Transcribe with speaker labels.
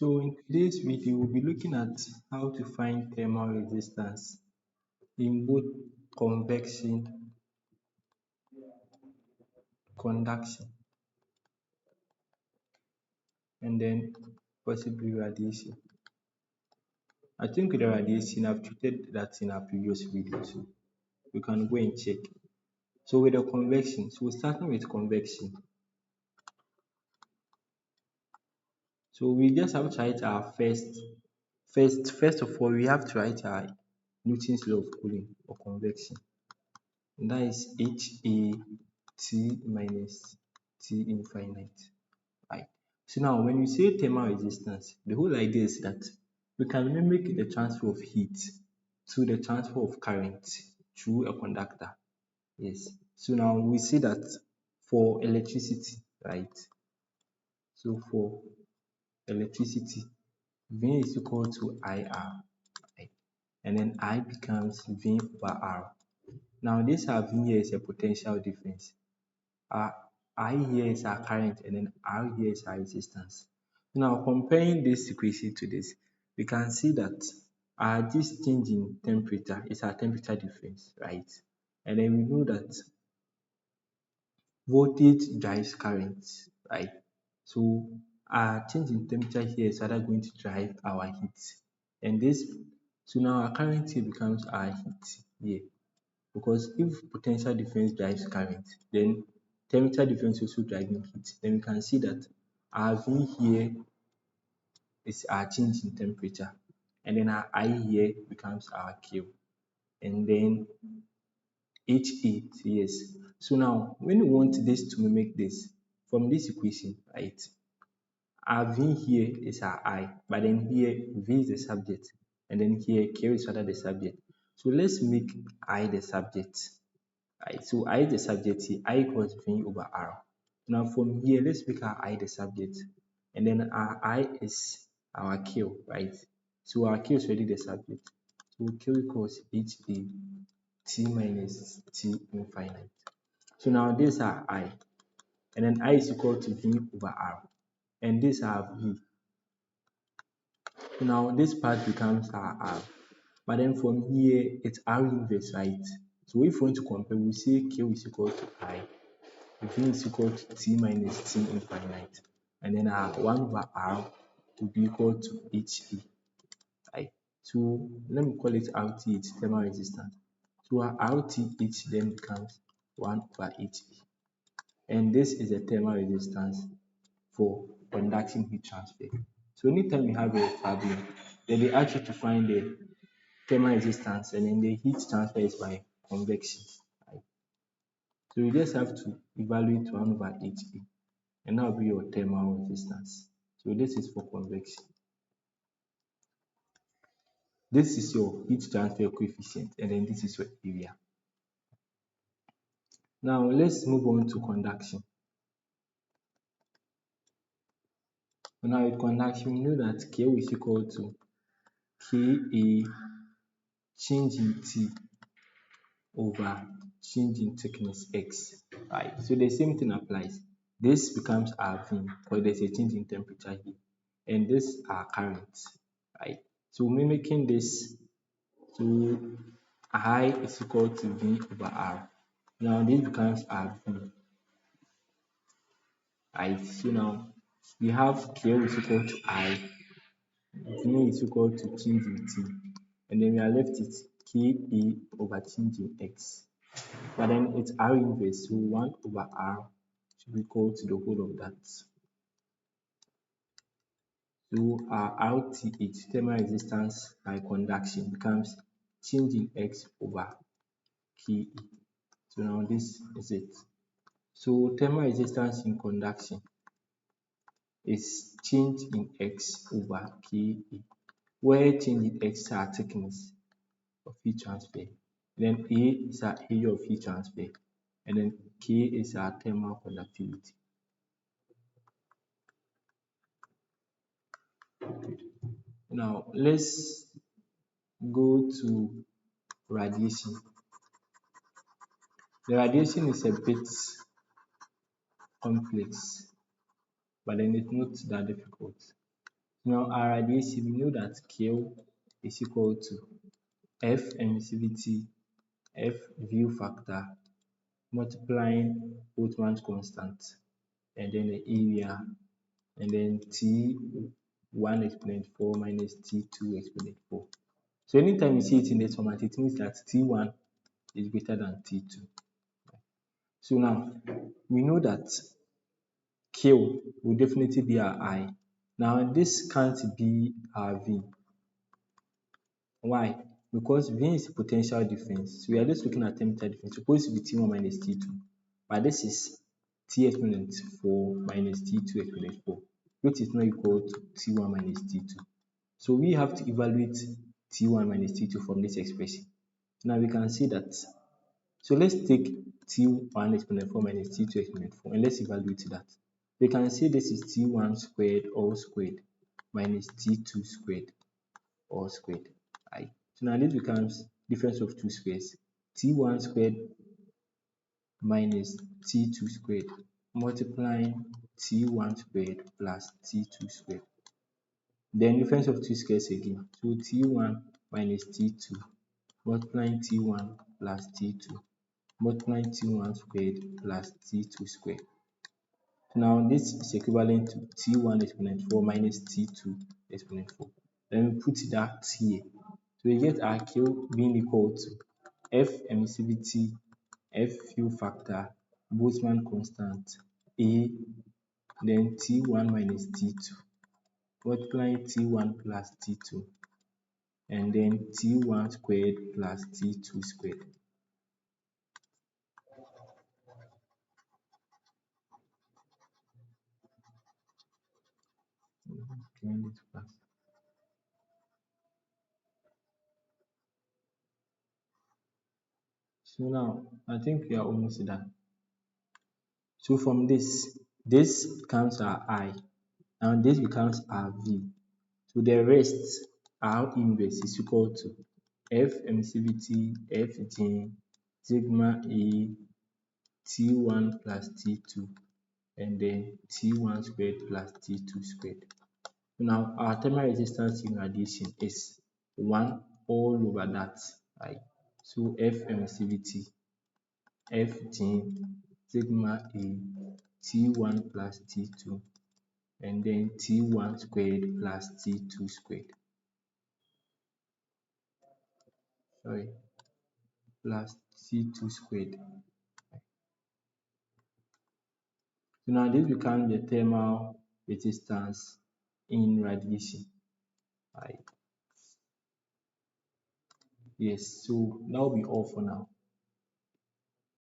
Speaker 1: So in today's video, we'll be looking at how to find thermal resistance in both convection, conduction, and then possibly radiation. I think with the radiation, I've treated that in our previous video, so you can go and check. So with the convection, so starting with convection, so we just have to write our first of all, we have to write our Newton's law of cooling or convection. And that is HAT minus T infinite, right? So now when you say thermal resistance, the whole idea is that we can mimic the transfer of heat to the transfer of current through a conductor. Yes. So now we see that for electricity, right? So for electricity, V is equal to IR, right? And then I becomes V over R. Now this V here is a potential difference. I here is our current and then R here is our resistance. Now comparing this equation to this, we can see that this change in temperature is our temperature difference, right? And then we know that voltage drives current, right? So our change in temperature here is rather going to drive our heat. And this, so now our current here becomes our heat here. Because if potential difference drives current, then temperature difference also driving heat. Then we can see that our V here is our change in temperature, and then our I here becomes our Q, and then HA, yes. So now when we want this to mimic this, from this equation, right, our V here is our I, but then here V is the subject, and then here Q is rather the subject. So let's make I the subject. Right, so I is the subject here, I equals V over R. Now from here, let's make our I the subject, and then our I is our Q, right? So our Q is already the subject. So Q equals HA T minus T infinite. So now this is our I, and then I is equal to V over R, and this is our V. So now this part becomes our R, but then from here, it's R inverse, right? So if we want to compare, we say Q is equal to I, V is equal to T minus T infinite, and then our 1 over R will be equal to HE, right? So let me call it RTH, thermal resistance. So our RTH then becomes 1 over HE, and this is the thermal resistance for conducting heat transfer. So anytime you have a problem, then they ask you to find the thermal resistance, and then the heat transfer is by convection, right? So you just have to evaluate 1 over HE, and that will be your thermal resistance. So this is for convection. This is your heat transfer coefficient, and then this is your area. Now let's move on to conduction. Now with conduction, we know that K is equal to Ka change in T over change in thickness X, right? So the same thing applies. This becomes our V because there's a change in temperature here, and this our current, right? So mimicking this, so I is equal to V over R. Now this becomes our V, right? So now we have K is equal to I, V is equal to change in T, and then we are left with Ka over change in X. But then it's R inverse, so 1 over R should be equal to the whole of that. So our RTH, thermal resistance by conduction, becomes change in X over Ke. So now this is it. So thermal resistance in conduction is change in X over Ke, where change in X is our thickness of heat transfer, then A is our area of heat transfer, and then K is our thermal conductivity. Now let's go to radiation. The radiation is a bit complex, but then it's not that difficult. Now our radiation, we know that Q is equal to F emissivity, F view factor, multiplying Boltzmann constant, and then the area, and then T1 exponent 4 minus T2 exponent 4. So anytime you see it in this format, it means that T1 is greater than T2. So now we know that Q will definitely be our I. Now this can't be our V. Why? Because V is potential difference. So we are just looking at temperature difference. Supposed to be T1 minus T2. But this is T exponent 4 minus T2 exponent 4, which is not equal to T1 minus T2. So we have to evaluate T1 minus T2 from this expression. Now we can see that. So let's take T1 exponent 4 minus T2 exponent 4 and let's evaluate that. We can see this is T1 squared all squared minus T2 squared all squared. Right. So now this becomes difference of two squares. T1 squared minus T2 squared multiplying T1 squared plus T2 squared. Then difference of two squares again. So T1 minus T2 multiplying T1 plus T2 multiplying T1 squared plus T2 squared. Now this is equivalent to T1 exponent 4 minus T2 exponent 4. Then we put that here. So we get our Q being equal to F emissivity, F fill factor, Boltzmann constant, A, then T1 minus T2, multiplying T1 plus T2, and then T1 squared plus T2 squared. So now I think we are almost done. So from this becomes our I, and this becomes our V. So the rest, our inverse is equal to F emissivity, F G, sigma A, T1 plus T2, and then T1 squared plus T2 squared. Now our thermal resistance in radiation is 1 all over that, right? So F emissivity, F G, sigma A, T1 plus T2, and then T1 squared plus T2 squared. Sorry, plus T2 squared. So now this becomes the thermal resistance in radiation. Right. Yes, so that will be all for now.